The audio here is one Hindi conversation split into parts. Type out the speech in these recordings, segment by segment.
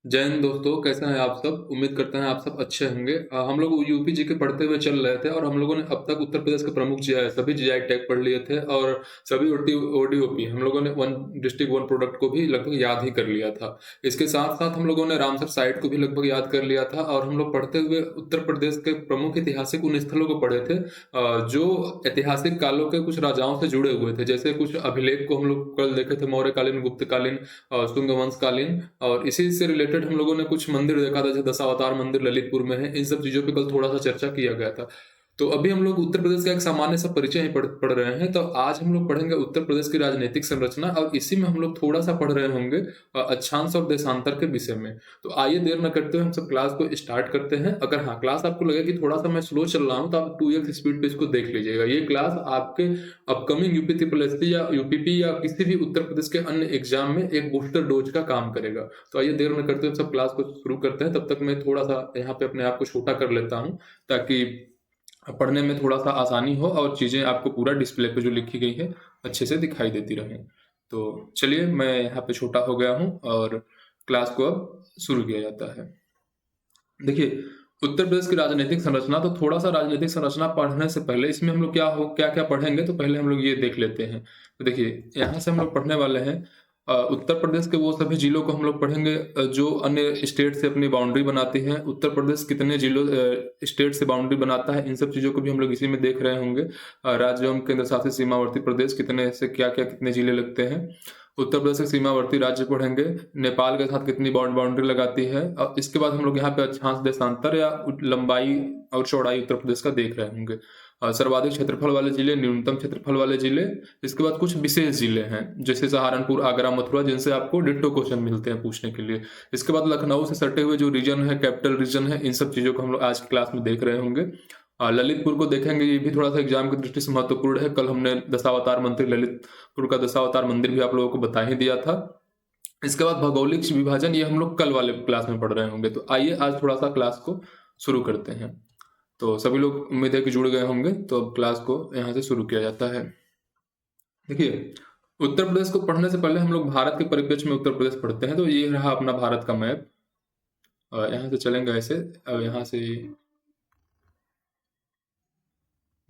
जय हिंद दोस्तों, कैसे हैं आप सब। उम्मीद करते हैं आप सब अच्छे होंगे। हम लोग यूपी जी के पढ़ते हुए चल रहे थे और हम लोगों ने अब तक उत्तर प्रदेश के प्रमुख जीआई सभी जीआई टैग पढ़ लिए थे और सभी ओडीओपी हम लोगों ने वन डिस्ट्रिक्ट वन प्रोडक्ट को भी लगभग याद ही कर लिया था। इसके साथ साथ हम लोगों ने रामसर साइट को भी लगभग याद कर लिया था और हम लोग पढ़ते हुए उत्तर प्रदेश के प्रमुख ऐतिहासिक उन स्थलों को पढ़े थे जो ऐतिहासिक कालों के कुछ राजाओं से जुड़े हुए थे। जैसे कुछ अभिलेख को हम लोग कल देखे थे, मौर्यकालीन, गुप्तकालीन और शुंग वंशकालीन। और इसी से रिलेटेड हम लोगों ने कुछ मंदिर देखा था, जैसे दशावतार मंदिर ललितपुर में है। इन सब चीजों पे कल थोड़ा सा चर्चा किया गया था। तो अभी हम लोग उत्तर प्रदेश का एक सामान्य सा परिचय ही पढ़ रहे हैं। तो आज हम लोग पढ़ेंगे उत्तर प्रदेश की राजनीतिक संरचना और इसी में हम लोग थोड़ा सा पढ़ रहे होंगे अक्षांश और देशांतर के विषय में। तो आइए देर न करते हुए हम सब क्लास को स्टार्ट करते हैं। अगर हाँ क्लास आपको लगे कि थोड़ा सा मैं स्लो चल रहा हूँ तो आप 2x स्पीड पे इसको देख लीजिएगा। ये क्लास आपके अपकमिंग यूपी ट्रिपल या यूपीपी या किसी भी उत्तर प्रदेश के अन्य एग्जाम में एक बूस्टर डोज का काम करेगा। तो आइए देर न करते हुए सब क्लास को शुरू करते हैं। तब तक मैं थोड़ा सा यहाँ पे अपने आप को छोटा कर लेता हूँ ताकि पढ़ने में थोड़ा सा आसानी हो और चीज़ें आपको पूरा डिस्प्ले पे जो लिखी गई है अच्छे से दिखाई देती रहें। तो चलिए मैं यहाँ पे छोटा हो गया हूँ और क्लास को अब शुरू किया जाता है। देखिए, उत्तर प्रदेश की राजनीतिक संरचना, तो थोड़ा सा राजनीतिक संरचना पढ़ने से पहले इसमें हम लोग क्या क्या पढ़ेंगे तो पहले हम लोग ये देख लेते हैं। तो देखिए, यहाँ से हम लोग पढ़ने वाले हैं उत्तर प्रदेश के वो सभी जिलों को हम लोग पढ़ेंगे जो अन्य स्टेट से अपनी बाउंड्री बनाती हैं। उत्तर प्रदेश कितने जिलों स्टेट से बाउंड्री बनाता है, इन सब चीज़ों को भी हम लोग इसी में देख रहे होंगे। राज्य एवं केंद्र शासित सीमावर्ती प्रदेश कितने से क्या क्या कितने जिले लगते हैं। उत्तर प्रदेश के सीमावर्ती राज्य पढ़ेंगे, नेपाल के साथ कितनी बाउंड्री लगाती है। और इसके बाद हम लोग यहाँ पे अक्षांश देशांतर या लंबाई और चौड़ाई उत्तर प्रदेश का देख रहे होंगे। सर्वाधिक क्षेत्रफल वाले जिले, न्यूनतम क्षेत्रफल वाले जिले। इसके बाद कुछ विशेष जिले हैं जैसे सहारनपुर, आगरा, मथुरा, जिनसे आपको डिट्टो क्वेश्चन मिलते हैं पूछने के लिए। इसके बाद लखनऊ से सटे हुए जो रीजन है, कैपिटल रीजन है, इन सब चीजों को हम लोग आज की क्लास में देख रहे होंगे। ललितपुर को देखेंगे, ये भी थोड़ा सा एग्जाम की दृष्टि से महत्वपूर्ण है। कल हमने दशावतार मंदिर, ललितपुर का दशावतार मंदिर भी आप लोगों को बता ही दिया था। इसके बाद भौगोलिक विभाजन, ये हम लोग कल वाले क्लास में पढ़ रहे होंगे। तो आइए आज थोड़ा सा क्लास को शुरू करते हैं। तो सभी लोग उम्मीद है कि जुड़ गए होंगे। तो अब क्लास को यहाँ से शुरू किया जाता है। देखिए, उत्तर प्रदेश को पढ़ने से पहले हम लोग भारत के परिप्रेक्ष्य में उत्तर प्रदेश पढ़ते हैं। तो ये रहा अपना भारत का मैप। यहाँ से चलेंगे ऐसे, अब यहाँ से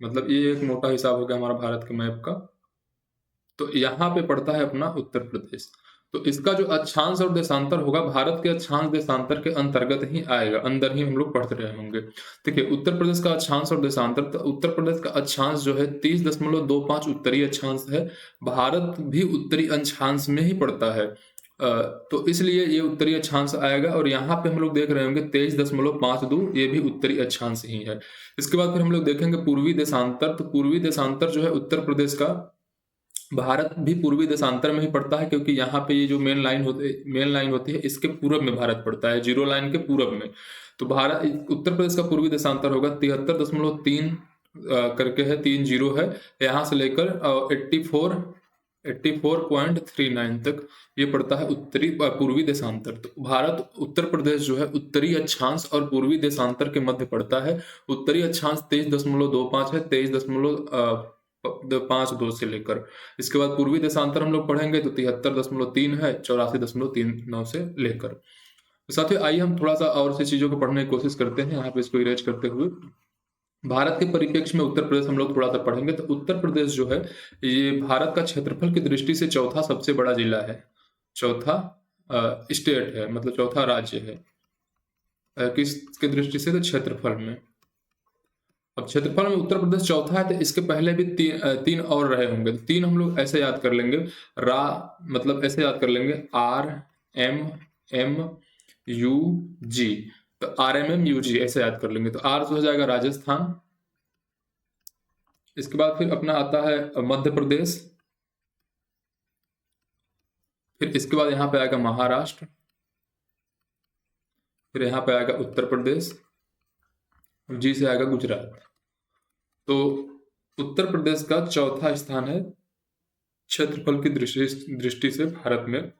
मतलब ये एक मोटा हिसाब हो गया हमारा भारत के मैप का। तो यहाँ पे पड़ता है अपना उत्तर प्रदेश। तो इसका जो अक्षांश और देशांतर होगा, भारत के अक्षांश देशांतर के अंतर्गत ही आएगा, अंदर ही हम लोग पढ़ते रहे होंगे। देखिए, उत्तर प्रदेश का अक्षांश और देशांतर, तो उत्तर प्रदेश का अक्षांश जो है 30.25 उत्तरी अक्षांश है। भारत भी उत्तरी अक्षांश में ही पड़ता है, तो इसलिए ये उत्तरी अक्षांश आएगा। और यहाँ पे हम लोग देख रहे होंगे 23.52, ये भी उत्तरी अक्षांश ही है। इसके बाद फिर हम लोग देखेंगे पूर्वी देशांतर। तो पूर्वी देशांतर जो है उत्तर प्रदेश का, भारत भी पूर्वी देशांतर में ही पड़ता है क्योंकि यहाँ पे ये जो मेन लाइन होती है इसके पूरब में भारत पड़ता है, जीरो लाइन के पूरब में। तो भारत, उत्तर प्रदेश का पूर्वी देशांतर होगा 73.3 करके है, 30 है। यहाँ से लेकर 84.39 तक ये पड़ता है उत्तरी पूर्वी देशांतर। तो भारत, उत्तर प्रदेश जो है उत्तरी अक्षांश और पूर्वी देशांतर के मध्य पड़ता है। उत्तरी अक्षांश 23.25 है, 23.52 से लेकर। इसके बाद पूर्वी देशांतर हम लोग पढ़ेंगे तो 73.3 है, 84.39 से लेकर। साथियों, आइए हम थोड़ा सा और से चीजों को पढ़ने की कोशिश करते हैं। यहाँ पे इसको इरेज करते हुए भारत के परिप्रेक्ष्य में उत्तर प्रदेश हम लोग थोड़ा सा पढ़ेंगे। तो उत्तर प्रदेश जो है ये भारत का क्षेत्रफल की दृष्टि से चौथा सबसे बड़ा जिला है, चौथा स्टेट है, मतलब चौथा राज्य है। किसके दृष्टि से? तो क्षेत्रफल में। अब क्षेत्रफल में उत्तर प्रदेश चौथा है, तो इसके पहले भी तीन और रहे होंगे। तो तीन हम लोग ऐसे याद कर लेंगे, मतलब ऐसे याद कर लेंगे, RMMUG। तो RMMUG ऐसे याद कर लेंगे। तो R हो जाएगा राजस्थान। इसके बाद फिर अपना आता है मध्य प्रदेश। फिर इसके बाद यहाँ पे आएगा महाराष्ट्र। फिर यहाँ पे आएगा उत्तर प्रदेश। G से आएगा गुजरात। तो उत्तर प्रदेश का चौथा स्थान है क्षेत्रफल की दृष्टि से भारत में।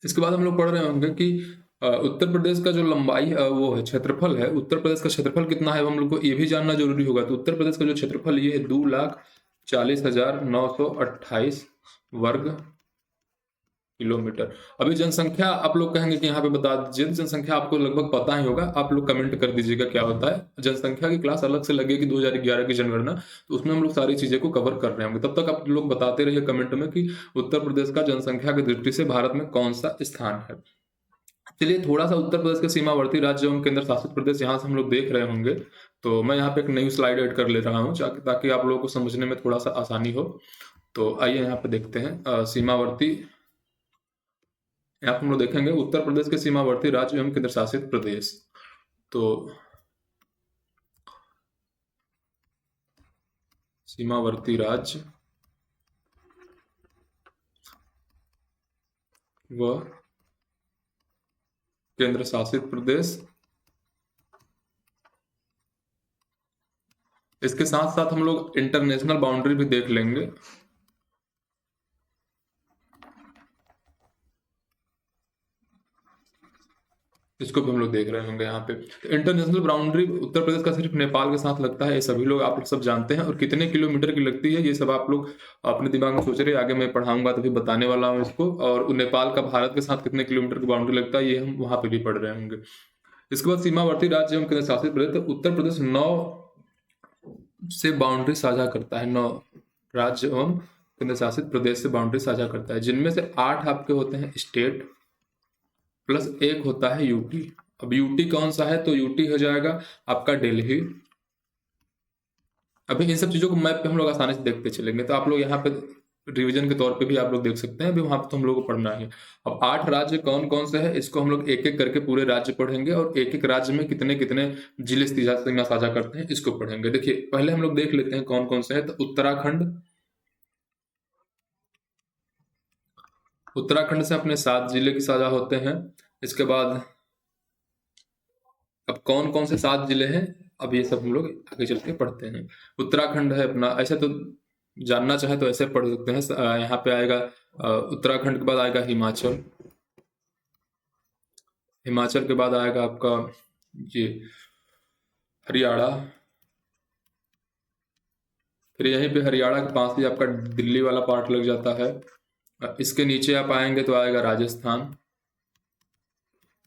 इसके बाद हम लोग पढ़ रहे होंगे कि उत्तर प्रदेश का जो लंबाई वो है, क्षेत्रफल है, उत्तर प्रदेश का क्षेत्रफल कितना है हम लोग को ये भी जानना जरूरी होगा। तो उत्तर प्रदेश का जो क्षेत्रफल ये है 2,40,928 वर्ग किलोमीटर। अभी जनसंख्या आप लोग कहेंगे कि यहाँ पे बता दीजिए, जनसंख्या आपको लगभग पता ही होगा, आप लोग कमेंट कर दीजिएगा क्या होता है। जनसंख्या की क्लास अलग से लगेगी 2011 की जनगणना, तो उसमें हम लोग सारी चीज़ें को कवर कर रहे होंगे। तब तक आप लोग बताते रहिए कमेंट में कि उत्तर प्रदेश का जनसंख्या की दृष्टि से भारत में कौन सा स्थान है। चलिए थोड़ा सा उत्तर प्रदेश के सीमावर्ती राज्य एवं केंद्र शासित प्रदेश यहाँ से हम लोग देख रहे होंगे, तो मैं यहाँ पे एक नई स्लाइड ऐड कर ले रहा हूँ ताकि आप लोगों को समझने में थोड़ा सा आसानी हो। तो आइए यहाँ पे देखते हैं सीमावर्ती। यहाँ पे हम लोग देखेंगे उत्तर प्रदेश के सीमावर्ती राज्य एवं केंद्र शासित प्रदेश। तो सीमावर्ती राज्य व केंद्र शासित प्रदेश, इसके साथ साथ हम लोग इंटरनेशनल बाउंड्री भी देख लेंगे। इसको भी हम लोग देख रहे होंगे यहाँ पे। तो इंटरनेशनल बाउंड्री उत्तर प्रदेश का सिर्फ नेपाल के साथ लगता है, ये सभी लोग आप लोग सब जानते हैं। और कितने किलोमीटर की लगती है ये सब आप लोग अपने दिमाग में सोच रहे हैं, आगे मैं पढ़ाऊंगा तभी बताने वाला हूँ इसको। और नेपाल का भारत के साथ कितने किलोमीटर की बाउंड्री लगता है ये हम वहाँ पे भी पढ़ रहे होंगे। इसके बाद सीमावर्ती राज्य एवं केंद्र शासित प्रदेश, तो उत्तर प्रदेश 9 से बाउंड्री साझा करता है, 9 राज्य एवं केंद्र शासित प्रदेश से बाउंड्री साझा करता है, जिनमें से 8 आपके होते हैं स्टेट प्लस 1 होता है यूटी। अब यूटी कौन सा है, तो यूटी हो जाएगा आपका दिल्ली। अभी इन सब चीजों को मैप पे हम लोग आसानी से देखते चलेंगे, तो आप लोग यहाँ पे रिवीजन के तौर पे भी आप लोग देख सकते हैं। अभी वहां पे तो हम लोग को पढ़ना है। अब 8 राज्य कौन कौन से है, इसको हम लोग एक एक करके पूरे राज्य पढ़ेंगे, और एक एक राज्य में कितने कितने जिले सीमा साझा करते हैं इसको पढ़ेंगे। देखिए पहले हम लोग देख लेते हैं कौन कौन से है। तो उत्तराखंड से अपने 7 जिले की साझा होते हैं। इसके बाद अब कौन कौन से 7 जिले हैं, अब ये सब हम लोग आगे चल के पढ़ते हैं। उत्तराखंड है अपना, ऐसे तो जानना चाहे तो ऐसे पढ़ सकते हैं। यहाँ पे आएगा उत्तराखंड के बाद आएगा हिमाचल, हिमाचल के बाद आएगा आपका ये हरियाणा, फिर यहीं पे हरियाणा के पास ही आपका दिल्ली वाला पार्ट लग जाता है। इसके नीचे आप आएंगे तो आएगा राजस्थान।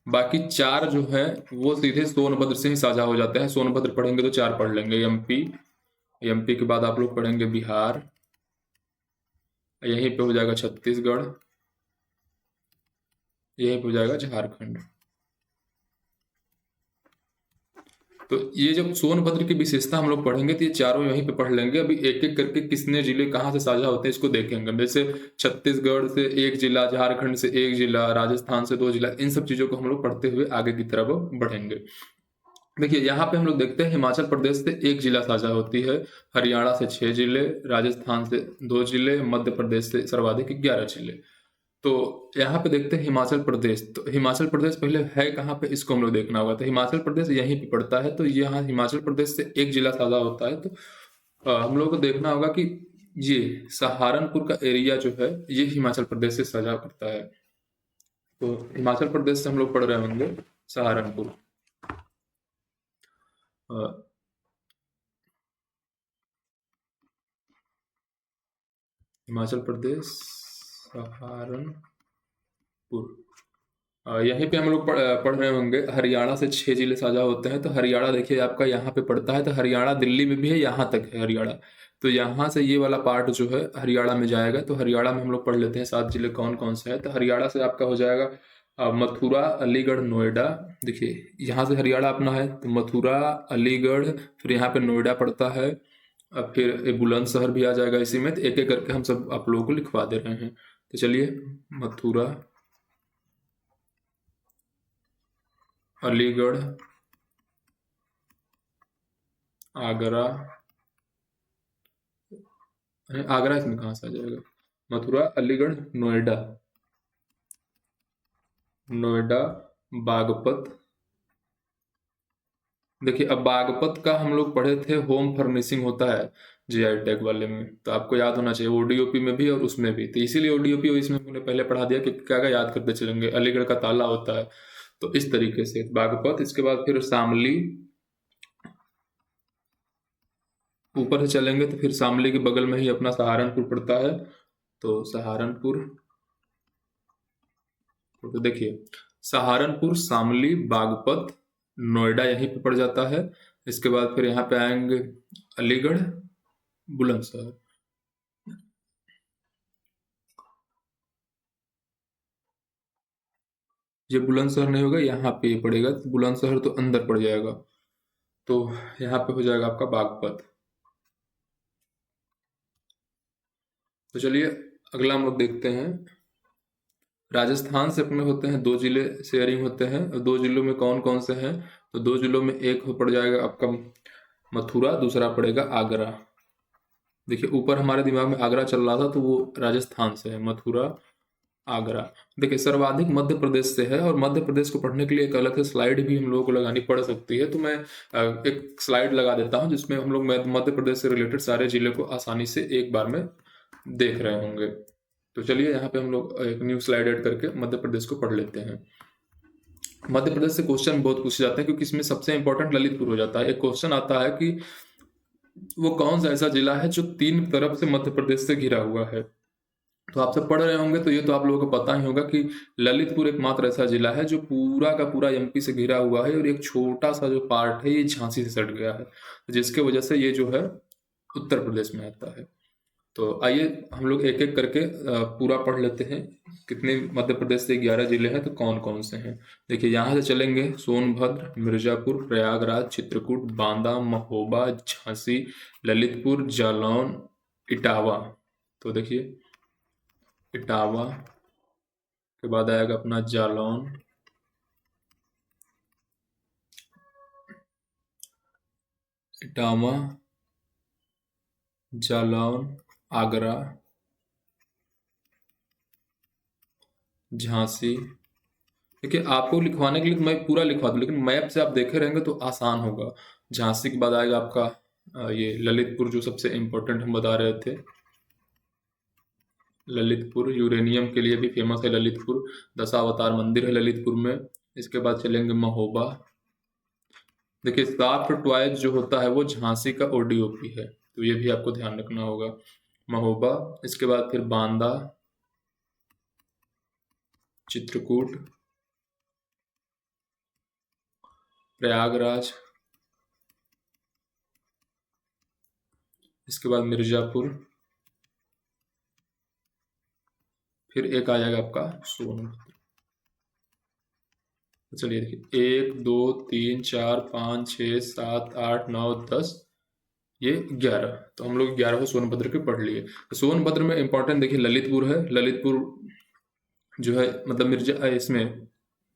बाकी 4 जो है वो सीधे सोनभद्र से ही साझा हो जाते हैं। सोनभद्र पढ़ेंगे तो 4 पढ़ लेंगे। एमपी, एमपी के बाद आप लोग पढ़ेंगे बिहार, यहीं पे हो जाएगा छत्तीसगढ़, यहीं पे हो जाएगा झारखंड। तो ये जब सोनभद्र की विशेषता हम लोग पढ़ेंगे तो ये चारों यहीं पे पढ़ लेंगे। अभी एक एक करके किसने जिले कहाँ से साझा होते हैं इसको देखेंगे। जैसे छत्तीसगढ़ से 1 जिला, झारखंड से 1 जिला, राजस्थान से 2 जिला, इन सब चीजों को हम लोग पढ़ते हुए आगे की तरफ बढ़ेंगे। देखिए यहाँ पे हम लोग देखते हैं हिमाचल प्रदेश से 1 जिला साझा होती है, हरियाणा से 6 जिले, राजस्थान से 2 जिले, मध्य प्रदेश से सर्वाधिक 11 जिले। तो यहाँ पे देखते हैं हिमाचल प्रदेश। तो हिमाचल प्रदेश पहले है कहाँ पे, इसको हम लोग देखना होगा। तो हिमाचल प्रदेश यहीं पे पड़ता है, तो यहाँ हिमाचल प्रदेश से 1 जिला साझा होता है। तो हम लोग को देखना होगा कि ये सहारनपुर का एरिया जो है ये हिमाचल प्रदेश से साझा करता है। तो हिमाचल प्रदेश से हम लोग पढ़ रहे होंगे सहारनपुर। हिमाचल प्रदेश सहारनपुर, यहीं पे हम लोग पढ़ रहे होंगे हरियाणा से 6 जिले साझा होते हैं। तो हरियाणा देखिए आपका यहाँ पे पड़ता है, तो हरियाणा दिल्ली में भी है, यहाँ तक है हरियाणा। तो यहाँ से ये वाला पार्ट जो है हरियाणा में जाएगा। तो हरियाणा में हम लोग पढ़ लेते हैं 7 जिले कौन कौन से है। तो हरियाणा से आपका हो जाएगा मथुरा, अलीगढ़, नोएडा। देखिए यहाँ से हरियाणा अपना है, तो मथुरा, अलीगढ़, फिर यहाँ पे नोएडा पड़ता है, फिर ये बुलंदशहर भी आ जाएगा इसी में। तो एक एक करके हम सब आप लोगों को लिखवा दे रहे हैं। तो चलिए मथुरा, अलीगढ़, आगरा, आगरा इसमें कहाँ से आ जाएगा, मथुरा, अलीगढ़, नोएडा, नोएडा, बागपत। देखिए अब बागपत का हम लोग पढ़े थे, होम फर्निशिंग होता है जीआई टैग वाले में, तो आपको याद होना चाहिए ओडीओपी में भी और उसमें भी। तो इसीलिए ओडीओपी इसमें मैंने पहले पढ़ा दिया कि क्या क्या याद करते चलेंगे। अलीगढ़ का ताला होता है, तो इस तरीके से बागपत। इसके बाद फिर शामली, ऊपर से चलेंगे तो फिर शामली के बगल में ही अपना सहारनपुर पड़ता है। तो सहारनपुर, तो देखिए, सहारनपुर, शामली, बागपत, नोएडा यहीं पे पड़ जाता है। इसके बाद फिर यहाँ पे आएंगे अलीगढ़, बुलंदशहर। ये बुलंदशहर नहीं होगा, यहाँ पे ये पड़ेगा, तो बुलंदशहर तो अंदर पड़ जाएगा। तो यहाँ पे हो जाएगा आपका बागपत। तो चलिए अगला हम लोग देखते हैं। राजस्थान से अपने होते हैं दो जिले शेयरिंग होते हैं, और दो जिलों में कौन कौन से हैं? तो दो जिलों में एक पड़ जाएगा आपका मथुरा, दूसरा पड़ेगा आगरा। देखिए ऊपर हमारे दिमाग में आगरा चल रहा था, तो वो राजस्थान से है, मथुरा, आगरा। देखिए सर्वाधिक मध्य प्रदेश से है, और मध्य प्रदेश को पढ़ने के लिए एक अलग से स्लाइड भी हम लोगों को लगानी पड़ सकती है। तो मैं एक स्लाइड लगा देता हूं, जिसमें हम लोग मध्य प्रदेश से रिलेटेड सारे जिले को आसानी से एक बार में देख रहे होंगे। तो चलिए यहाँ पे हम लोग एक न्यू स्लाइड ऐड करके मध्य प्रदेश को पढ़ लेते हैं। मध्य प्रदेश से क्वेश्चन बहुत पूछे जाते हैं, क्योंकि इसमें सबसे इंपॉर्टेंट ललितपुर हो जाता है। एक क्वेश्चन आता है कि वो कौन सा ऐसा जिला है जो तीन तरफ से मध्य प्रदेश से घिरा हुआ है। तो आप सब पढ़ रहे होंगे, तो ये तो आप लोगों को पता ही होगा कि ललितपुर एकमात्र ऐसा जिला है जो पूरा का पूरा एमपी से घिरा हुआ है, और एक छोटा सा जो पार्ट है ये झांसी से सट गया है, जिसके वजह से ये जो है उत्तर प्रदेश में आता है। तो आइए हम लोग एक एक करके पूरा पढ़ लेते हैं। कितने मध्य प्रदेश से 11 जिले हैं, तो कौन कौन से हैं। देखिए यहाँ से चलेंगे सोनभद्र, मिर्जापुर, प्रयागराज, चित्रकूट, बांदा, महोबा, झांसी, ललितपुर, जालौन, इटावा। तो देखिए इटावा के बाद आएगा अपना जालौन, इटावा, जालौन, आगरा, झांसी। देखिए आपको लिखवाने के लिए तो मैं पूरा लिखवा दूँ, लेकिन मैप से आप देखे रहेंगे तो आसान होगा। झांसी के बाद आएगा आपका ये ललितपुर, जो सबसे इम्पोर्टेंट हम बता रहे थे। ललितपुर यूरेनियम के लिए भी फेमस है ललितपुर, दशावतार मंदिर है ललितपुर में। इसके बाद चलेंगे महोबा। देखिए साफ्ट टॉयज जो होता है वो झांसी का ओडीओपी है, तो ये भी आपको ध्यान रखना होगा। महोबा, इसके बाद फिर बांदा, चित्रकूट, प्रयागराज, इसके बाद मिर्जापुर, फिर एक आ जाएगा आपका सोनभद्र। तो चलिए देखिए 1 2 3 4 5 6 7 8 9 10, ये 11। तो हम लोग 11 सोनभद्र के पढ़ लिए। तो सोनभद्र में इंपॉर्टेंट देखिए ललितपुर है। ललितपुर जो है मतलब मिर्जा इसमें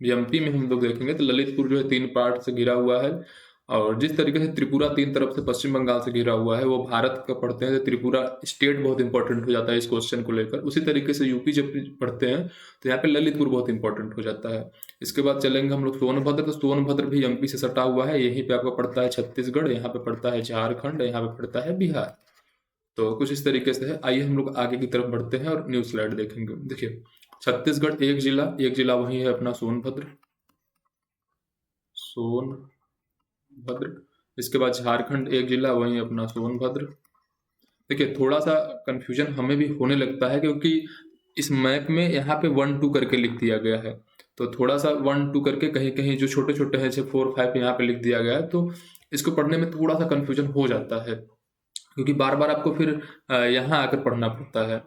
एमपी में हम लोग देखेंगे तो ललितपुर जो है तीन पार्ट से घिरा हुआ है। और जिस तरीके से त्रिपुरा तीन तरफ से पश्चिम बंगाल से घिरा हुआ है, वो भारत का पढ़ते हैं तो त्रिपुरा स्टेट बहुत इंपॉर्टेंट हो जाता है इस क्वेश्चन को लेकर। उसी तरीके से यूपी जब पढ़ते हैं तो यहाँ पे ललितपुर बहुत इंपॉर्टेंट हो जाता है। इसके बाद चलेंगे हम लोग सोनभद्र। तो सोनभद्र भी एमपी से सटा हुआ है, यहीं पे आपका पड़ता है छत्तीसगढ़, यहाँ पे पड़ता है झारखंड, यहाँ पे पड़ता है बिहार। तो कुछ इस तरीके से है। आइए हम लोग आगे की तरफ बढ़ते हैं और न्यू स्लाइड देखेंगे। देखिए छत्तीसगढ़ एक जिला वही है अपना सोनभद्र, सोनभद्र। इसके बाद झारखंड एक जिला वही अपना सोनभद्र। देखिए थोड़ा सा कंफ्यूजन हमें भी होने लगता है, क्योंकि इस मैप में यहाँ पे 1 2 करके लिख दिया गया है। तो थोड़ा सा 1 2 करके कहीं कहीं जो छोटे छोटे हैं जैसे 4 5 यहाँ पे लिख दिया गया है, तो इसको पढ़ने में थोड़ा सा कंफ्यूजन हो जाता है, क्योंकि बार बार आपको फिर यहाँ आकर पढ़ना पड़ता है।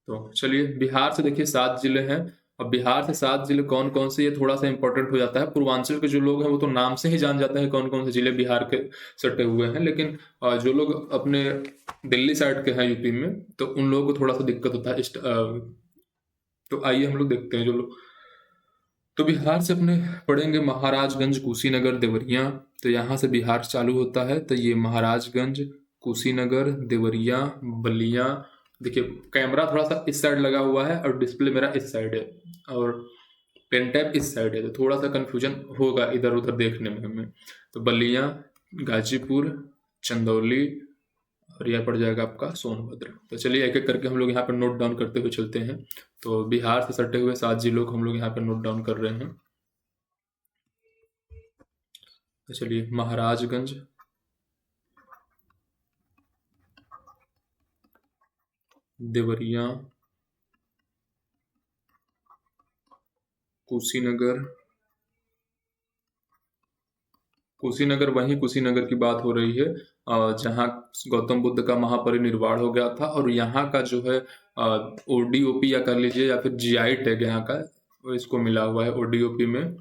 तो चलिए बिहार से देखिए 7 जिले हैं। अब बिहार से 7 जिले कौन कौन से, ये थोड़ा सा इंपॉर्टेंट हो जाता है। पूर्वांचल के जो लोग हैं वो तो नाम से ही जान जाते हैं कौन कौन से जिले बिहार के सटे हुए हैं, लेकिन जो लोग अपने दिल्ली साइड के हैं यूपी में, तो उन लोगों को थोड़ा सा दिक्कत होता है तो आइए हम लोग देखते हैं जो लोग। तो बिहार से अपने पढ़ेंगे महाराजगंज, कुशीनगर, देवरिया। तो यहाँ से बिहार चालू होता है, तो ये महाराजगंज, कुशीनगर, देवरिया, बलिया। देखिए कैमरा थोड़ा सा इस साइड लगा हुआ है और डिस्प्ले मेरा इस साइड है, और पेन टैब इस साइड है, तो थोड़ा सा कन्फ्यूजन होगा इधर उधर देखने में हमें। तो बलिया, गाजीपुर, चंदौली, और यह पड़ जाएगा आपका सोनभद्र। तो चलिए एक एक करके हम लोग यहाँ पर नोट डाउन करते हुए चलते हैं। तो बिहार से सटे हुए 7 जिलों को हम लोग यहाँ पर नोट डाउन कर रहे हैं। तो चलिए महाराजगंज, देवरिया, कुशीनगर, कुशीनगर वहीं कुशीनगर की बात हो रही है जहाँ गौतम बुद्ध का महापरिनिर्वाण हो गया था। और यहाँ का जो है ओडीओपी या कर लीजिए या फिर जीआई टैग यहाँ का वो इसको मिला हुआ है ओडीओपी में।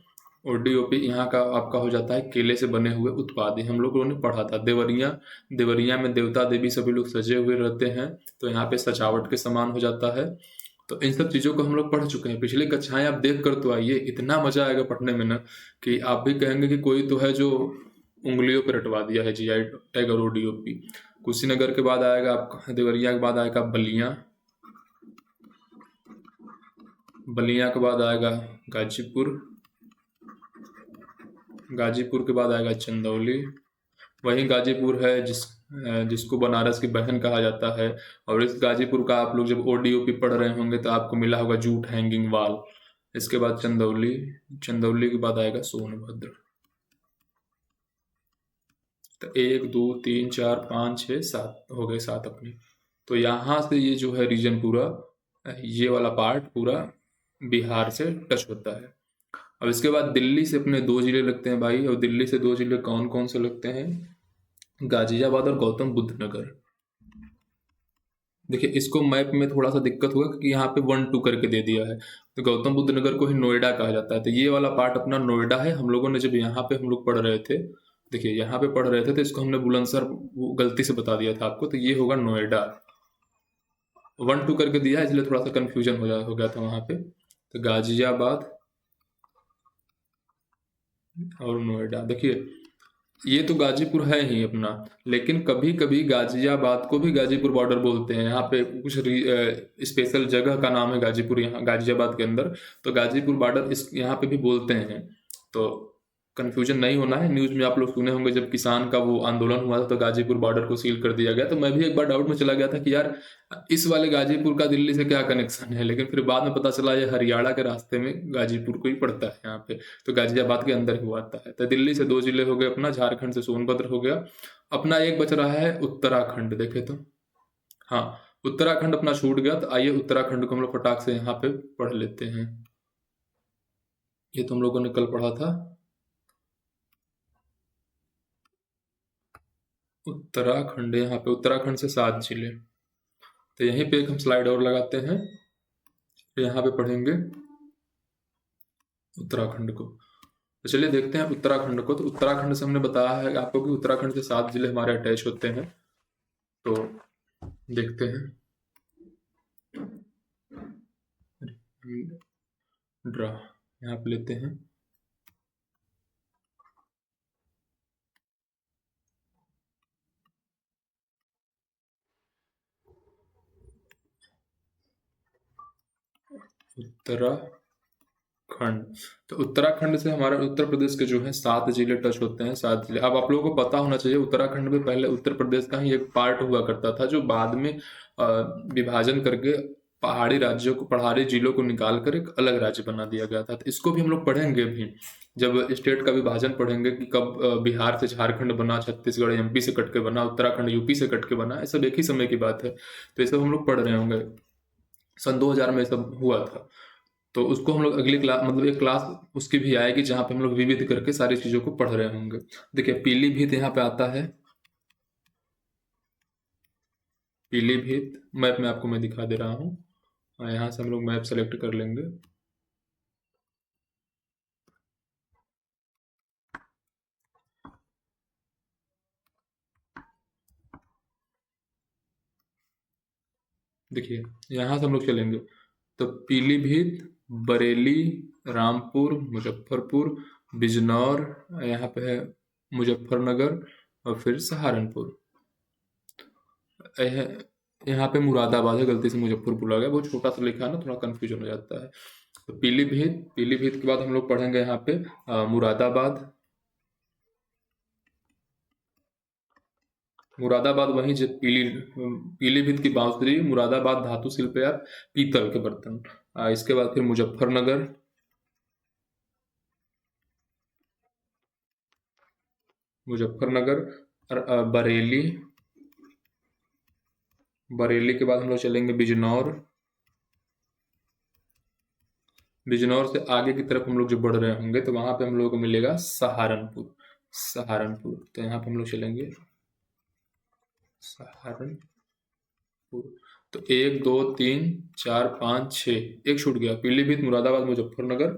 ओडीओपी यहाँ का आपका हो जाता है केले से बने हुए उत्पाद। ये हम लोगों ने पढ़ा था। देवरिया, देवरिया में देवता देवी सभी लोग सजे हुए रहते हैं, तो यहाँ पे सजावट के समान हो जाता है। तो इन सब चीज़ों को हम लोग पढ़ चुके हैं पिछली कक्षाएं। आप देख कर तो आइए, इतना मजा आएगा पढ़ने में ना कि आप भी कहेंगे कि कोई तो है जो उंगलियों पर रटवा दिया है जीआई टैग और ओडीओपी। कुशीनगर के बाद आएगा आपका, देवरिया के बाद आएगा बलिया, बलिया के बाद आएगा गाजीपुर, गाजीपुर के बाद आएगा चंदौली। वही गाजीपुर है जिसको बनारस की बहन कहा जाता है। और इस गाजीपुर का आप लोग जब ओडीओपी पढ़ रहे होंगे तो आपको मिला होगा जूट हैंगिंग वाल। इसके बाद चंदौली, चंदौली के बाद आएगा सोनभद्र। तो 1 2 3 4 5 6 7 हो गए, 7 अपने। तो यहाँ से ये जो है रीजन पूरा, ये वाला पार्ट पूरा बिहार से टच होता है। अब इसके बाद दिल्ली से अपने 2 जिले लगते हैं भाई। और दिल्ली से 2 जिले कौन कौन से लगते हैं? गाजियाबाद और गौतम बुद्ध नगर। देखिए इसको मैप में थोड़ा सा दिक्कत हुआ क्योंकि यहाँ पे 1 2 करके दे दिया है। तो गौतम बुद्ध नगर को ही नोएडा कहा जाता है। तो ये वाला पार्ट अपना नोएडा है। हम लोगों ने जब यहाँ पे हम लोग पढ़ रहे थे, देखिए यहाँ पे पढ़ रहे थे तो इसको हमने बुलंदशहर गलती से बता दिया था आपको। तो ये होगा नोएडा। 1 2 करके दिया है इसलिए थोड़ा सा कंफ्यूजन हो गया था वहाँ पे। तो गाजियाबाद और नोएडा। देखिए ये तो गाजीपुर है ही अपना, लेकिन कभी कभी गाजियाबाद को भी गाजीपुर बॉर्डर बोलते हैं। यहाँ पे कुछ स्पेशल जगह का नाम है गाजीपुर, यहाँ गाजियाबाद के अंदर। तो गाजीपुर बॉर्डर इस यहाँ पे भी बोलते हैं। तो कंफ्यूजन नहीं होना है। न्यूज़ में आप लोग सुने होंगे जब किसान का वो आंदोलन हुआ था तो गाजीपुर बॉर्डर को सील कर दिया गया। तो मैं भी एक बार डाउट में चला गया था कि यार इस वाले गाजीपुर का दिल्ली से क्या कनेक्शन है, लेकिन फिर बाद में पता चला ये हरियाणा के रास्ते में गाजीपुर को ही पड़ता है यहाँ पे। तो गाजियाबाद के अंदर हुआ आता है। तो दिल्ली से 2 जिले हो गए अपना, झारखंड से सोनभद्र हो गया। अपना एक बच रहा है उत्तराखंड। देखे तो हाँ, उत्तराखंड अपना छूट गया। तो आइए उत्तराखंड को हम लोग फटाक से यहाँ पे पढ़ लेते हैं। ये तो हम लोगों ने कल पढ़ा था। उत्तराखंड, यहाँ पे उत्तराखंड से 7 जिले। तो यहीं पे एक हम स्लाइड और लगाते हैं। तो यहाँ पे पढ़ेंगे उत्तराखंड को। तो चलिए देखते हैं उत्तराखंड को। तो उत्तराखंड से हमने बताया है आपको कि उत्तराखंड से 7 जिले हमारे अटैच होते हैं। तो देखते हैं, ड्रा यहाँ पे लेते हैं। उत्तराखंड। तो उत्तराखंड से हमारे उत्तर प्रदेश के जो है 7 जिले टच होते हैं। 7 जिले। अब आप लोगों को पता होना चाहिए उत्तराखंड में पहले उत्तर प्रदेश का ही एक पार्ट हुआ करता था, जो बाद में विभाजन करके पहाड़ी राज्यों को, पहाड़ी जिलों को निकाल कर एक अलग राज्य बना दिया गया था। तो इसको भी हम लोग पढ़ेंगे भी जब स्टेट का विभाजन पढ़ेंगे कि कब बिहार से झारखंड बना, छत्तीसगढ़ एमपी से कट के बना, उत्तराखंड यूपी से कट के बना। ये सब एक ही समय की बात है। तो ये सब हम लोग पढ़ रहे होंगे। सन 2000 में ये सब हुआ था। तो उसको हम लोग अगली क्लास, मतलब एक क्लास उसकी भी आएगी जहाँ पे हम लोग विविध करके सारी चीज़ों को पढ़ रहे होंगे। देखिए पीलीभीत यहाँ पे आता है। पीलीभीत मैप में आपको मैं दिखा दे रहा हूँ। यहाँ से हम लोग मैप सेलेक्ट कर लेंगे। देखिए यहाँ से हम लोग चलेंगे तो पीलीभीत, बरेली, रामपुर, मुजफ्फरपुर, बिजनौर, यहाँ पे है मुजफ्फरनगर और फिर सहारनपुर। यहाँ पे मुरादाबाद है, गलती से मुजफ्फरपुर आ गया, बहुत छोटा सा लिखा है ना, थोड़ा कन्फ्यूजन हो जाता है। तो पीलीभीत, पीलीभीत के बाद हम लोग पढ़ेंगे यहाँ पे मुरादाबाद। मुरादाबाद वहीं जो पीलीभीत की बांसुरी, मुरादाबाद धातु शिल्प या पीतल के बर्तन। इसके बाद फिर मुजफ्फरनगर, मुजफ्फरनगर, बरेली, बरेली के बाद हम लोग चलेंगे बिजनौर, बिजनौर से आगे की तरफ हम लोग जो बढ़ रहे होंगे तो वहां पे हम लोगों को मिलेगा सहारनपुर। सहारनपुर, तो यहाँ पे हम लोग चलेंगे सहारनपुर। तो 1 2 3 4 5 6, एक छूट गया, पीलीभीत, मुरादाबाद, मुजफ्फरनगर,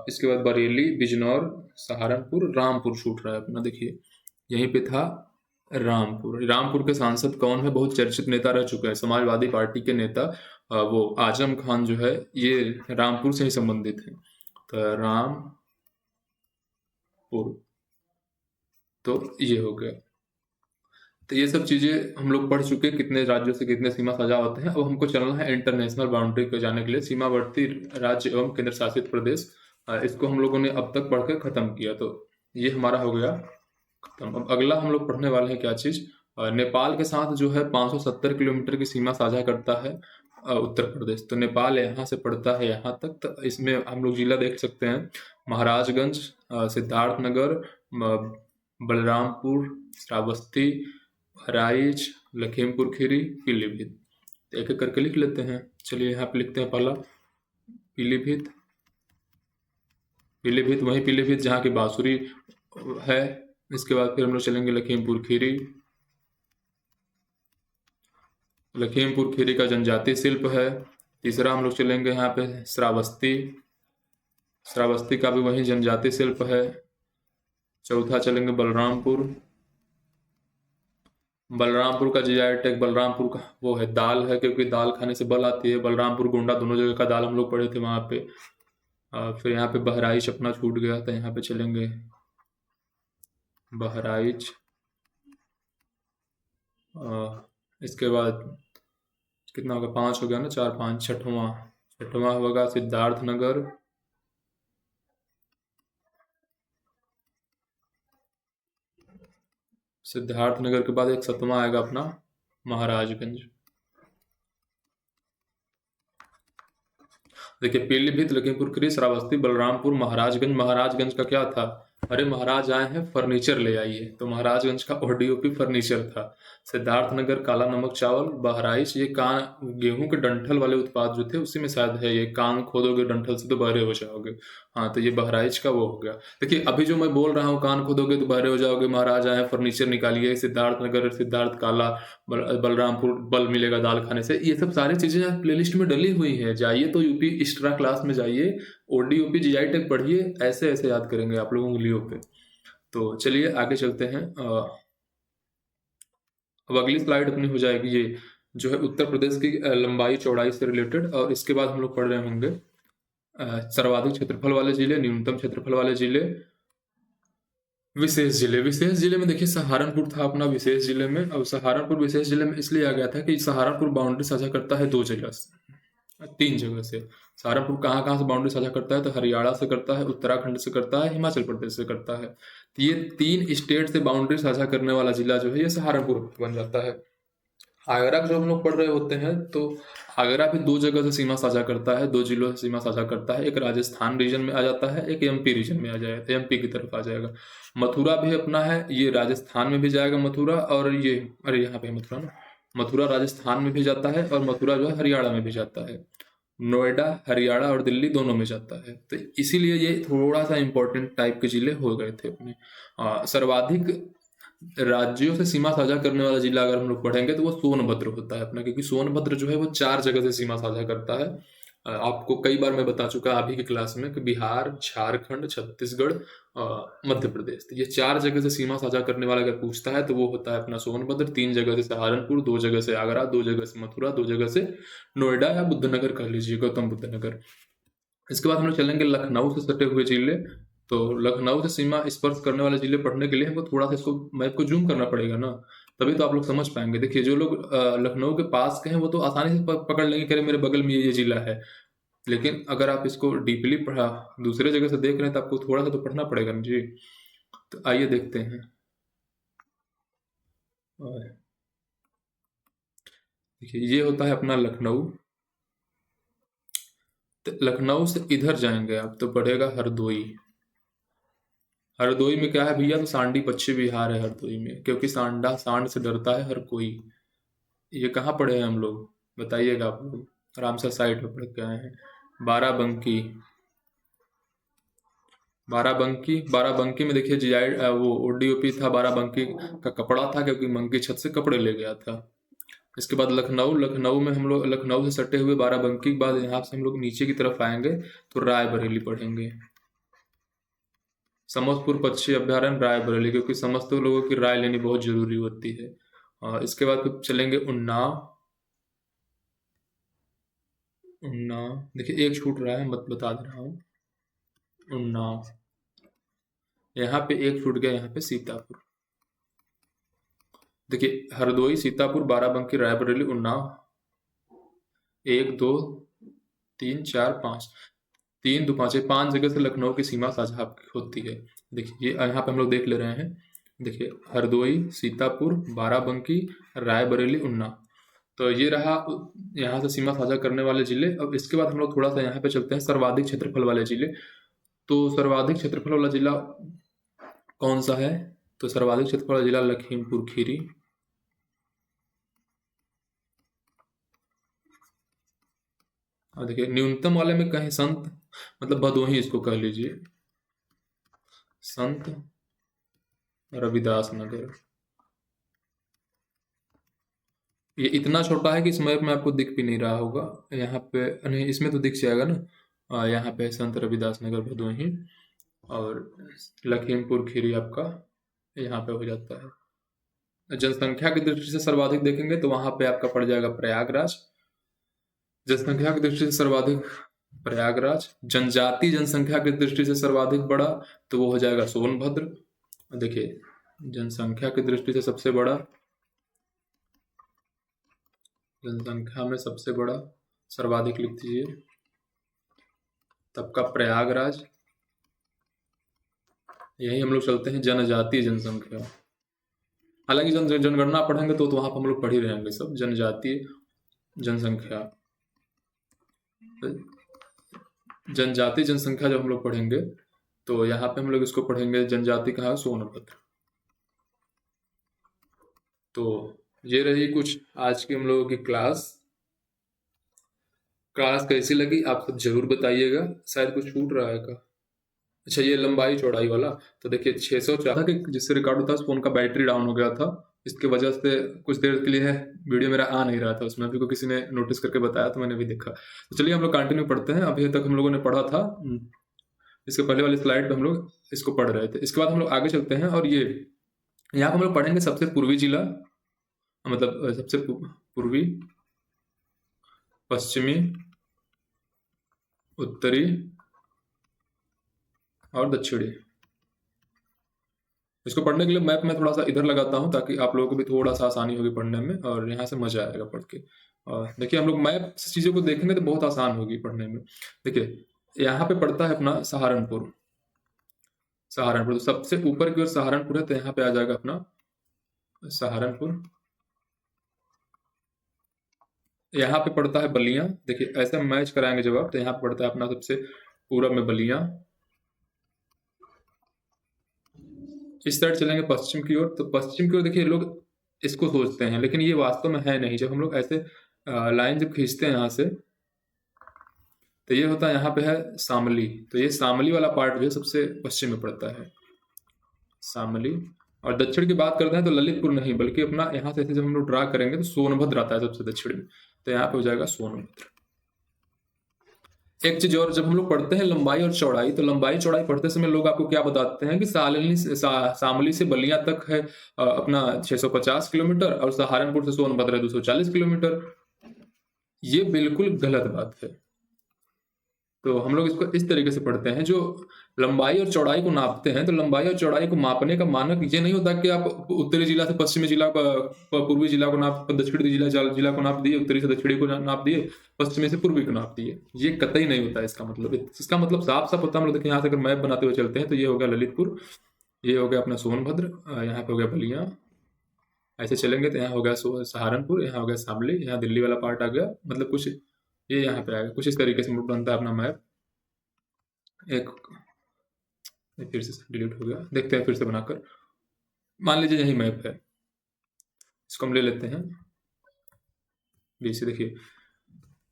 इसके बाद बरेली, बिजनौर, सहारनपुर, रामपुर छूट रहा है अपना। देखिए यहीं पे था रामपुर। रामपुर के सांसद कौन है? बहुत चर्चित नेता रह चुके हैं, समाजवादी पार्टी के नेता, वो आजम खान जो है, ये रामपुर से ही संबंधित है। तो रामपुर, तो ये हो गया। तो ये सब चीज़ें हम लोग पढ़ चुके हैं, कितने राज्यों से कितने सीमा साझा होते हैं। अब हमको चलना है इंटरनेशनल बाउंड्री को जाने के लिए, सीमावर्ती राज्य एवं केंद्र शासित प्रदेश। इसको हम लोगों ने अब तक पढ़ के ख़त्म किया, तो ये हमारा हो गया खत्म। अब अगला हम लोग पढ़ने वाले हैं क्या चीज़? नेपाल के साथ जो है 570 किलोमीटर की सीमा साझा करता है उत्तर प्रदेश। तो नेपाल यहाँ से पड़ता है यहाँ तक। तो इसमें हम लोग जिला देख सकते हैं, महाराजगंज, सिद्धार्थनगर, बलरामपुर, श्रावस्ती, बहराइच, लखीमपुर खीरी, पीलीभीत। एक एक करके लिख लेते हैं। चलिए यहाँ पे लिखते हैं पहला पीलीभीत। पीलीभीत वही पीलीभीत जहाँ की बांसुरी है। इसके बाद फिर हम लोग चलेंगे लखीमपुर खीरी। लखीमपुर खीरी का जनजातीय शिल्प है। तीसरा हम लोग चलेंगे यहाँ पे श्रावस्ती। श्रावस्ती का भी वही जनजातीय शिल्प है। चौथा चलेंगे बलरामपुर। बलरामपुर का जीआई टैग, बलरामपुर का वो है दाल है, क्योंकि दाल खाने से बल आती है। बलरामपुर गोंडा दोनों जगह का दाल हम लोग पढ़े थे वहाँ पे। फिर यहाँ पे बहराइच अपना छूट गया था, यहाँ पे चलेंगे बहराइच। इसके बाद कितना होगा? 5 हो गया ना, 4 5, छठवां होगा सिद्धार्थनगर। सिद्धार्थनगर के बाद एक 7वां आएगा अपना महाराजगंज। देखिए पीलीभीत, लखीमपुर खीरी, श्रावस्ती, बलरामपुर, महाराजगंज। महाराजगंज का क्या था? अरे महाराज आए हैं, फर्नीचर ले आइए, तो महाराजगंज का ओडीओपी फर्नीचर था। सिद्धार्थनगर काला नमक चावल। बहराइच ये कान गेहूं के डंठल वाले उत्पाद जो थे उसी में शायद है, ये कान खोदोगे डंठल से तो बहरे हो जाओगे। हाँ, तो ये बहराइच का वो हो गया। देखिए अभी जो मैं बोल रहा हूँ, कान खोदोगे तो बहरे हो जाओगे, महाराज आए फर्नीचर निकालिए, सिद्धार्थनगर, सिद्धार्थ काला, बलरामपुर बल मिलेगा दाल खाने से, ये सब सारी चीजें प्लेलिस्ट में डली हुई है। जाइए तो यूपी एक्स्ट्रा क्लास में जाइए, ओडीओपी जीआई टैग पढ़िए, ऐसे ऐसे याद करेंगे आप लोग उंगलियों पे। तो चलिए आगे चलते हैं। अब अगली स्लाइड अपनी हो जाएगी ये जो है उत्तर प्रदेश की लंबाई चौड़ाई से रिलेटेड, और इसके बाद हम लोग पढ़ रहे होंगे सर्वाधिक क्षेत्रफल वाले जिले, न्यूनतम क्षेत्रफल वाले जिले, विशेष जिले। विशेष जिले में देखिए सहारनपुर था अपना विशेष जिले में। अब सहारनपुर विशेष जिले में इसलिए आ गया था कि सहारनपुर बाउंड्री साझा करता है 2 जगह से, 3 जगह से। सहारनपुर कहाँ कहाँ से बाउंड्री साझा करता है? तो हरियाणा से करता है, उत्तराखंड से करता है, हिमाचल प्रदेश से करता है। तो ये 3 स्टेट से बाउंड्री साझा करने वाला जिला जो है ये सहारनपुर बन जाता है। आगरा जो हम लोग पढ़ रहे होते हैं, तो आगरा भी 2 जगह से सीमा साझा करता है, 2 जिलों से सीमा साझा करता है। एक राजस्थान रीजन में आ जाता है, एक एमपी रीजन में आ जाएगा, एमपी की तरफ आ जाएगा। मथुरा भी अपना है, ये राजस्थान में भी जाएगा मथुरा, और ये अरे यहाँ पे मथुरा ना, मथुरा राजस्थान में भी जाता है, और मथुरा जो है हरियाणा में भी जाता है। नोएडा हरियाणा और दिल्ली दोनों में जाता है। तो इसीलिए ये थोड़ा सा इंपॉर्टेंट टाइप के जिले हो गए थे अपने। सर्वाधिक राज्यों से सीमा साझा करने वाला जिला अगर हम लोग पढ़ेंगे तो वो सोनभद्र होता है अपना, क्योंकि सोनभद्र जो है वो 4 जगह से सीमा साझा करता है। आपको कई बार मैं बता चुका अभी की क्लास में कि बिहार, झारखंड, छत्तीसगढ़, मध्य प्रदेश, तो ये 4 जगह से सीमा साझा करने वाला अगर पूछता है तो वो होता है अपना सोनभद्र। 3 जगह से सहारनपुर, 2 जगह से आगरा, 2 जगह से मथुरा, 2 जगह से नोएडा या बुद्धनगर कह लीजिए, गौतम बुद्ध नगर। इसके बाद हम लोग चलेंगे लखनऊ से सटे हुए जिले। तो लखनऊ से सीमा स्पर्श करने वाले जिले पढ़ने के लिए हमको थोड़ा सा इसको मैप को जूम करना पड़ेगा ना, तभी तो आप लोग समझ पाएंगे। देखिए जो लोग लखनऊ के पास के हैं वो तो आसानी से पकड़ लेंगे, करें मेरे बगल में ये जिला है। लेकिन अगर आप इसको डीपली पढ़ा दूसरे जगह से देख रहे हैं तो आपको थोड़ा सा तो पढ़ना पड़ेगा ना जी। तो आइए देखते हैं। देखिए ये होता है अपना लखनऊ। तो लखनऊ से इधर जाएंगे आप तो पड़ेगा हरदोई। हरदोई में क्या है भैया? तो सांडी पश्चिम बिहार है हरदोई में, क्योंकि सांडा सांड से डरता है हर कोई। ये कहाँ पढ़े हैं हम लोग? बताइएगा आप लोग, आराम से साइड में पढ़ के आए हैं। बाराबंकी। बाराबंकी में देखिए जीआई वो ओडीओपी था, बाराबंकी का कपड़ा था, क्योंकि मंकी छत से कपड़े ले गया था। इसके बाद लखनऊ में हम लोग लखनऊ से सटे हुए बाराबंकी के बाद यहाँ से हम लोग नीचे की तरफ आएंगे तो रायबरेली पढ़ेंगे। समस्तपुर पक्षी अभ्यारण्य रायबरेली, क्योंकि समस्त लोगों की राय लेनी बहुत जरूरी होती है। इसके बाद फिर चलेंगे उन्नाव। देखिए एक छूट रहा है, मत बता दे रहा हूँ। उन्नाव, यहाँ पे एक छूट गया, यहाँ पे सीतापुर। देखिए हरदोई, सीतापुर, बाराबंकी, रायबरेली, उन्नाव, 1 2 3 4 5, 3 2 5, 5 जगह से लखनऊ की सीमा साझा होती है। देखिए ये यहाँ पे हम लोग देख ले रहे हैं। देखिए हरदोई, सीतापुर, बाराबंकी, रायबरेली, उन्नाव, तो ये रहा यहाँ से सीमा साझा करने वाले जिले। अब इसके बाद हम लोग थोड़ा सा यहाँ पे चलते हैं सर्वाधिक क्षेत्रफल वाले जिले। तो सर्वाधिक क्षेत्रफल वाला जिला कौन सा है? तो सर्वाधिक क्षेत्रफल वाला जिला लखीमपुर खीरी। और देखिए न्यूनतम वाले में कहीं संत, मतलब भदोही इसको कह लीजिए, संत रविदास नगर। ये इतना छोटा है कि इस मैप में आपको दिख भी नहीं रहा होगा। यहाँ पे नहीं, इसमें तो दिख जाएगा ना। यहाँ पे संत रविदास नगर भदोही, और लखीमपुर खीरी आपका यहाँ पे हो जाता है। जनसंख्या की दृष्टि से सर्वाधिक देखेंगे तो वहां पे आपका पड़ जाएगा प्रयागराज। जनसंख्या की दृष्टि से सर्वाधिक प्रयागराज। जनजाति जनसंख्या की दृष्टि से सर्वाधिक बड़ा तो वो हो जाएगा सोनभद्र। देखिए जनसंख्या की दृष्टि से सबसे बड़ा, जनसंख्या में सबसे बड़ा सर्वाधिक लिख दीजिए, तब का प्रयागराज। यही हम लोग चलते हैं जनजातीय जनसंख्या। हालांकि जनगणना पढ़ेंगे तो वहां पर हम लोग पढ़ ही रहेंगे सब जनजातीय जनसंख्या। जनजातीय जनसंख्या जब हम लोग पढ़ेंगे तो यहाँ पे हम लोग इसको पढ़ेंगे, जनजाति कहाँ? सोनभद्र। तो ये रही कुछ आज की हम लोगों की क्लास कैसी लगी आप सब जरूर बताइएगा। शायद कुछ छूट रहा है का? अच्छा ये लंबाई चौड़ाई वाला, तो देखिए 604 था कि जिससे रिकॉर्ड होता है उस फोन का बैटरी डाउन हो गया था, इसकी वजह से कुछ देर के लिए वीडियो मेरा आ नहीं रहा था उसमें। अभी को किसी ने नोटिस करके बताया तो मैंने भी देखा। तो चलिए हम लोग कंटिन्यू पढ़ते हैं। अभी तक हम लोगों ने पढ़ा था, इसके पहले वाली स्लाइड पे हम लोग इसको पढ़ रहे थे। इसके बाद हम लोग आगे चलते हैं और ये यहाँ हम लोग पढ़ेंगे सबसे पूर्वी जिला, मतलब सबसे पूर्वी, पश्चिमी, उत्तरी और दक्षिणी। इसको पढ़ने के लिए मैप में थोड़ा सा इधर लगाता हूँ ताकि आप लोगों को भी थोड़ा सा आसानी होगी पढ़ने में, और यहाँ से मजा आएगा पढ़ के। और देखिए हम लोग मैप से चीज़ों को देखेंगे तो बहुत आसान होगी पढ़ने में। देखिए यहाँ पे पड़ता है अपना सहारनपुर। तो सबसे ऊपर की ओर सहारनपुर है, तो यहाँ पे आ जाएगा अपना सहारनपुर। यहाँ पे पड़ता है बलिया। देखिए ऐसे मैच कराएंगे जब आप, तो यहाँ पे पड़ता है अपना सबसे पूरब में बलिया। इस साइड चलेंगे पश्चिम की ओर, तो पश्चिम की ओर देखिए लोग इसको सोचते हैं, लेकिन ये वास्तव में है नहीं। जब हम लोग ऐसे लाइन जब खींचते हैं यहाँ से, तो ये होता है यहाँ पे है शामली। तो ये शामली वाला पार्ट जो है सबसे पश्चिम में पड़ता है, शामली। और दक्षिण की बात करते हैं तो ललितपुर नहीं, बल्कि अपना यहाँ से जब हम लोग ड्रा करेंगे तो सोनभद्र आता है सबसे दक्षिण में, तो यहाँ पे हो जाएगा सोनभद्र। एक चीज और, जब हम लोग पढ़ते हैं लंबाई और चौड़ाई, तो लंबाई चौड़ाई पढ़ते समय लोग आपको क्या बताते हैं कि शामली से बलिया तक है अपना 650 किलोमीटर, और सहारनपुर से सोनभद्र है 240 किलोमीटर। ये बिल्कुल गलत बात है। तो हम लोग इसको इस तरीके से पढ़ते हैं, जो लंबाई और चौड़ाई को नापते हैं, तो लंबाई और चौड़ाई को मापने का मानक ये नहीं होता कि आप उत्तरी जिला से पश्चिमी जिला, पूर्वी जिला को नाप, दक्षिणी जिला को नाप दिए, उत्तरी से दक्षिणी को नाप दिए, पश्चिमी से पूर्वी को नाप दिए। ये कतई नहीं होता है इसका मतलब साफ साफ होता है। हम लोग देखिए यहाँ से अगर मैप बनाते हुए चलते हैं तो ये हो गया ललितपुर, ये हो गया अपना सोनभद्र, यहाँ पे हो गया बलिया। ऐसे चलेंगे तो यहाँ हो गया सहारनपुर, यहाँ हो गया शामली, यहाँ दिल्ली वाला पार्ट आ गया, मतलब कुछ ये यहाँ पे आएगा। कुछ इस तरीके से बनता है अपना मैप। एक फिर से डिलीट हो गया, देखते हैं फिर से बनाकर। मान लीजिए यही मैप है, इसको हम ले लेते हैं बीच से। देखिए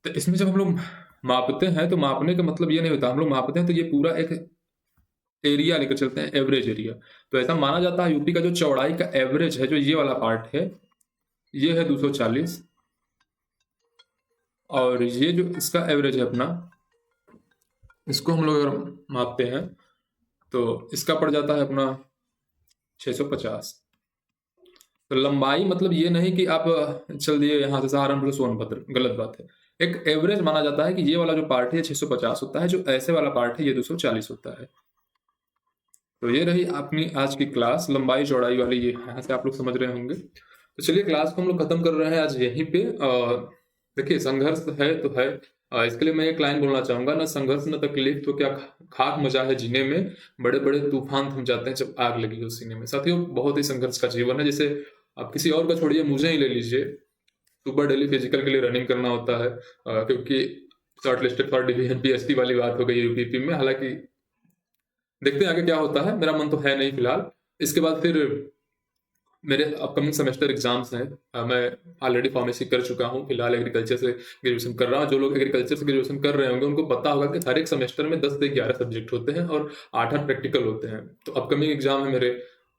तो इसमें जब हम लोग मापते हैं तो मापने का मतलब ये नहीं होता, हम लोग मापते हैं तो ये पूरा एक एरिया लेकर चलते हैं, एवरेज एरिया। तो ऐसा माना जाता है यूपी का जो चौड़ाई का एवरेज है, जो ये वाला पार्ट है, ये है 240, और ये जो इसका एवरेज है अपना, इसको हम लोग अगर मापते हैं तो इसका पड़ जाता है अपना 650। तो लंबाई मतलब ये नहीं कि आप चल दिए यहाँ से सहारनपुर सोनभद्र, गलत बात है। एक एवरेज माना जाता है कि ये वाला जो पार्ट है 650 होता है, जो ऐसे वाला पार्ट है ये 240 होता है। तो ये रही अपनी आज की क्लास, लंबाई चौड़ाई वाली। ये यहाँ से आप लोग समझ रहे होंगे। तो चलिए क्लास को हम लोग खत्म कर रहे हैं आज यहीं पे। देखिए संघर्ष है तो है, इसके लिए मैं एक लाइन बोलना चाहूंगा, ना संघर्ष न तकलीफ तो क्या खाक मजा है जीने में, बड़े बड़े तूफान थम जाते हैं जब आग लगी हो सीने में। साथियों बहुत ही संघर्ष का जीवन है। जैसे आप किसी और का छोड़िए, मुझे ही ले लीजिए, सुबह डेली फिजिकल के लिए रनिंग करना होता है, क्योंकि short listed for division PST वाली बात हो गई यूपीपी में। हालांकि देखते हैं आगे क्या होता है, मेरा मन तो है नहीं फिलहाल। इसके बाद फिर मेरे अपकमिंग सेमेस्टर एग्जाम्स हैं। मैं ऑलरेडी फार्मेसी कर चुका हूँ, फिलहाल एग्रीकल्चर से ग्रेजुएशन कर रहा हूँ। जो लोग एग्रीकल्चर से ग्रेजुएशन कर रहे होंगे उनको पता होगा कि हर एक सेमेस्टर में 10 से 11 सब्जेक्ट होते हैं और 8-8 प्रैक्टिकल होते हैं। तो अपकमिंग एग्जाम है मेरे,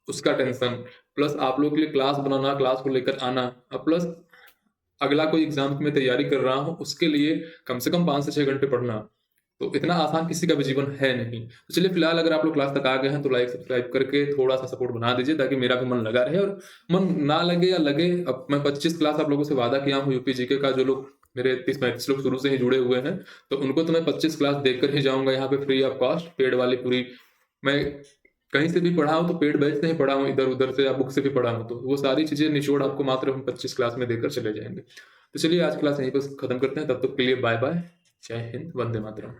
उसका टेंशन, प्लस आप लोग के लिए क्लास बनाना, क्लास को लेकर आना, प्लस अगला कोई एग्जाम की मैं तैयारी कर रहा हूँ, उसके लिए कम से कम 5 से 6 घंटे पढ़ना, तो इतना आसान किसी का भी जीवन है नहीं। तो चलिए फिलहाल अगर आप लोग क्लास तक आ गए हैं तो लाइक सब्सक्राइब करके थोड़ा सा सपोर्ट बना दीजिए, ताकि मेरा भी मन लगा रहे। और मन ना लगे या लगे, अब मैं 25 क्लास आप लोगों से वादा किया हूँ यूपी जीके का। जो लोग मेरे 30-35 लोग शुरू से ही जुड़े हुए हैं, तो उनको तो मैं 25 क्लास देकर ही जाऊंगा यहाँ पे, फ्री ऑफ कॉस्ट, पेड वाली पूरी। मैं कहीं से भी पढ़ा हूँ तो पेड बैच से ही पढ़ा हूँ, इधर उधर से या बुक से भी पढ़ा हूँ, तो वो सारी चीजें निचोड़ आपको मात्र हम 25 क्लास में देकर चले जाएंगे। तो चलिए आज क्लास यहीं पर खत्म करते हैं, तब तक के लिए बाय बाय, जय हिंद, वंदे मातरम।